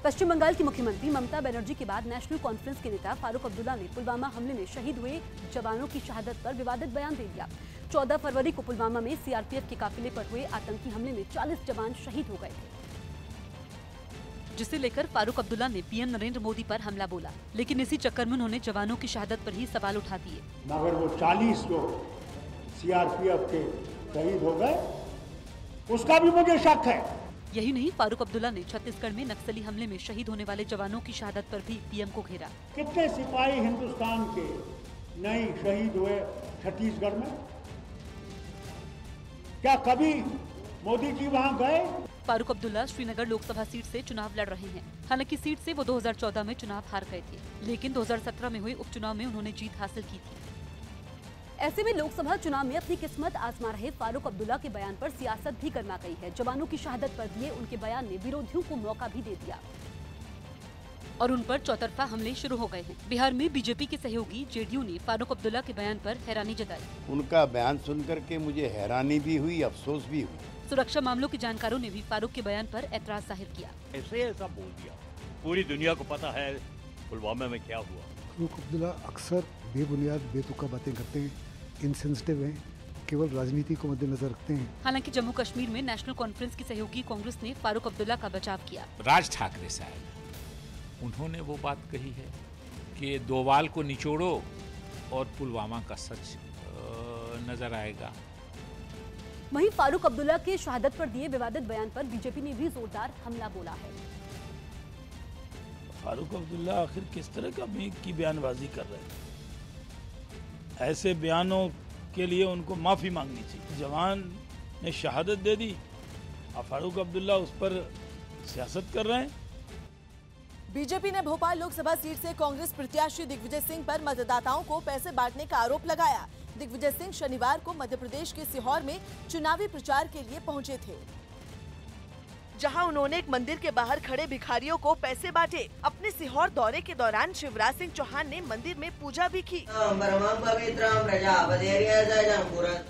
पश्चिम बंगाल की मुख्यमंत्री ममता बनर्जी के बाद नेशनल कॉन्फ्रेंस के नेता फारूक अब्दुल्ला ने पुलवामा हमले में शहीद हुए जवानों की शहादत पर विवादित बयान दे दिया। 14 फरवरी को पुलवामा में सीआरपीएफ के काफिले पर हुए आतंकी हमले में 40 जवान शहीद हो गए थे, जिसे लेकर फारूक अब्दुल्ला ने पीएम नरेंद्र मोदी पर हमला बोला। लेकिन इसी चक्कर में उन्होंने जवानों की शहादत पर ही सवाल उठा दिए। मगर वो 40 जो सीआरपीएफ के शहीद हो गए, उसका भी मुझे शक है। यही नहीं, फारूक अब्दुल्ला ने छत्तीसगढ़ में नक्सली हमले में शहीद होने वाले जवानों की शहादत पर भी पीएम को घेरा। कितने सिपाही हिंदुस्तान के नहीं शहीद हुए छत्तीसगढ़ में? क्या कभी मोदी जी वहां गए? फारूक अब्दुल्ला श्रीनगर लोकसभा सीट से चुनाव लड़ रहे हैं। हालांकि सीट से वो 2014 में चुनाव हार गए थे, लेकिन 2017 में हुए उपचुनाव में उन्होंने जीत हासिल की थी। ऐसे में लोकसभा चुनाव में अपनी किस्मत आजमा रहे फारूक अब्दुल्ला के बयान पर सियासत भी गर्मा गई है। जवानों की शहादत पर दिए उनके बयान ने विरोधियों को मौका भी दे दिया और उन पर चौतरफा हमले शुरू हो गए हैं। बिहार में बीजेपी के सहयोगी जेडीयू ने फारूक अब्दुल्ला के बयान पर हैरानी जताई। उनका बयान सुनकर के मुझे हैरानी भी हुई, अफसोस भी हुई। सुरक्षा मामलों के जानकारों ने भी फारूक के बयान पर ऐतराज जाहिर किया। ऐसा बोल दिया, पूरी दुनिया को पता है पुलवामा में क्या हुआ। फारूक अब्दुल्ला अक्सर बेबुनियाद बेतुका बातें करते हैं, इनसेंसिटिव हैं, केवल राजनीति को मद्देनजर रखते हैं। हालांकि जम्मू कश्मीर में नेशनल कॉन्फ्रेंस की सहयोगी कांग्रेस ने फारूक अब्दुल्ला का बचाव किया। राज ठाकरे साहब, उन्होंने वो बात कही है कि दोवाल को निचोड़ो और पुलवामा का सच नजर आएगा। वहीं फारूक अब्दुल्ला के शहादत पर दिए विवादित बयान पर बीजेपी ने भी जोरदार हमला बोला है। फारूक अब्दुल्ला आखिर किस तरह की बयानबाजी कर रहे हैं? ऐसे बयानों के लिए उनको माफी मांगनी चाहिए। जवान ने शहादत दे दी, अब फारूक अब्दुल्ला उस पर सियासत कर रहे हैं। बीजेपी ने भोपाल लोकसभा सीट से कांग्रेस प्रत्याशी दिग्विजय सिंह पर मतदाताओं को पैसे बांटने का आरोप लगाया। दिग्विजय सिंह शनिवार को मध्य प्रदेश के सीहोर में चुनावी प्रचार के लिए पहुंचे थे, जहां उन्होंने एक मंदिर के बाहर खड़े भिखारियों को पैसे बांटे। अपने सीहोर दौरे के दौरान शिवराज सिंह चौहान ने मंदिर में पूजा भी की।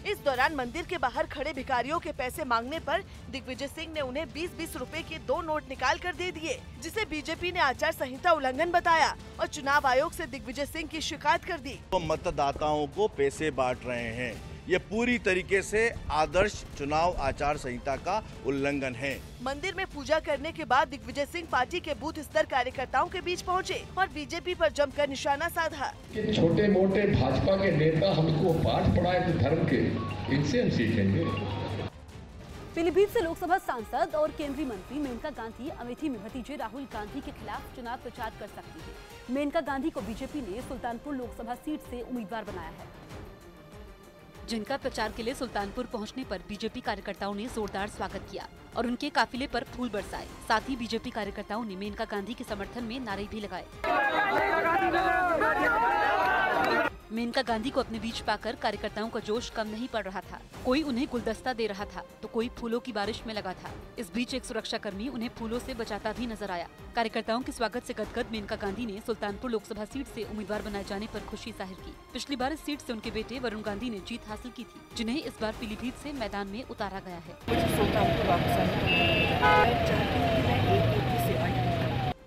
इस दौरान मंदिर के बाहर खड़े भिखारियों के पैसे मांगने पर दिग्विजय सिंह ने उन्हें 20-20 रुपए के 2 नोट निकाल कर दे दिए, जिसे बीजेपी ने आचार संहिता उल्लंघन बताया और चुनाव आयोग से दिग्विजय सिंह की शिकायत कर दी। तो मतदाताओं को पैसे बांट रहे हैं, ये पूरी तरीके से आदर्श चुनाव आचार संहिता का उल्लंघन है। मंदिर में पूजा करने के बाद दिग्विजय सिंह पार्टी के बूथ स्तर कार्यकर्ताओं के बीच पहुंचे और बीजेपी पर जमकर निशाना साधा। कि छोटे मोटे भाजपा के नेता हमको पाठ पढ़ाए थे धर्म के, इनसे हम सीखेंगे। पीलीभीत से लोकसभा सांसद और केंद्रीय मंत्री मेनका गांधी अमेठी में भतीजे राहुल गांधी के खिलाफ चुनाव प्रचार कर सकती है। मेनका गांधी को बीजेपी ने सुल्तानपुर लोकसभा सीट से उम्मीदवार बनाया है, जिनका प्रचार के लिए सुल्तानपुर पहुंचने पर बीजेपी कार्यकर्ताओं ने जोरदार स्वागत किया और उनके काफिले पर फूल बरसाए। साथ ही बीजेपी कार्यकर्ताओं ने मेनका गांधी के समर्थन में नारे भी लगाए। मेनका गांधी को अपने बीच पाकर कार्यकर्ताओं का जोश कम नहीं पड़ रहा था। कोई उन्हें गुलदस्ता दे रहा था तो कोई फूलों की बारिश में लगा था। इस बीच एक सुरक्षाकर्मी उन्हें फूलों से बचाता भी नजर आया। कार्यकर्ताओं के स्वागत से गदगद मेनका गांधी ने सुल्तानपुर लोकसभा सीट से उम्मीदवार बनाए जाने पर खुशी जाहिर की। पिछली बार इस सीट से उनके बेटे वरुण गांधी ने जीत हासिल की थी, जिन्हें इस बार पीलीभीत से मैदान में उतारा गया है।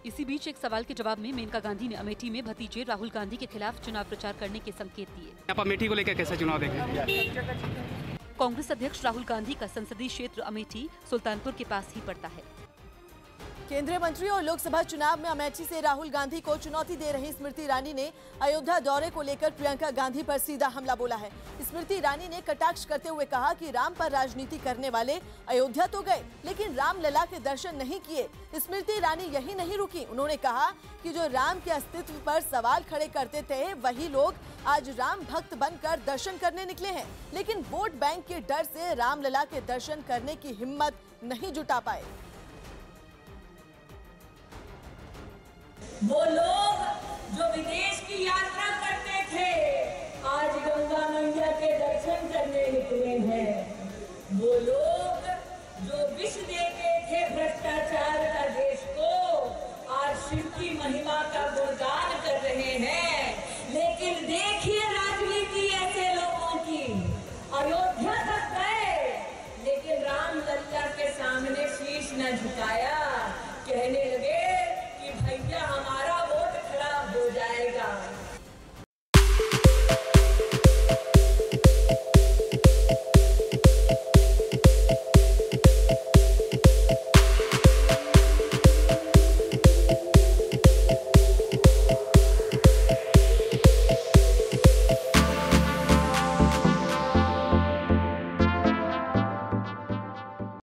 इसी बीच एक सवाल के जवाब में मेनका गांधी ने अमेठी में भतीजे राहुल गांधी के खिलाफ चुनाव प्रचार करने के संकेत दिए। आप अमेठी को लेकर कैसा चुनाव देखेंगे? कांग्रेस अध्यक्ष राहुल गांधी का संसदीय क्षेत्र अमेठी सुल्तानपुर के पास ही पड़ता है। केंद्रीय मंत्री और लोकसभा चुनाव में अमेठी से राहुल गांधी को चुनौती दे रही स्मृति ईरानी ने अयोध्या दौरे को लेकर प्रियंका गांधी पर सीधा हमला बोला है। स्मृति ईरानी ने कटाक्ष करते हुए कहा कि राम पर राजनीति करने वाले अयोध्या तो गए, लेकिन रामलला के दर्शन नहीं किए। स्मृति ईरानी यही नहीं रुकी, उन्होंने कहा कि जो राम के अस्तित्व पर सवाल खड़े करते थे वही लोग आज राम भक्त बनकर दर्शन करने निकले हैं, लेकिन वोट बैंक के डर से रामलला के दर्शन करने की हिम्मत नहीं जुटा पाए। वो लोग जो विदेश की यात्रा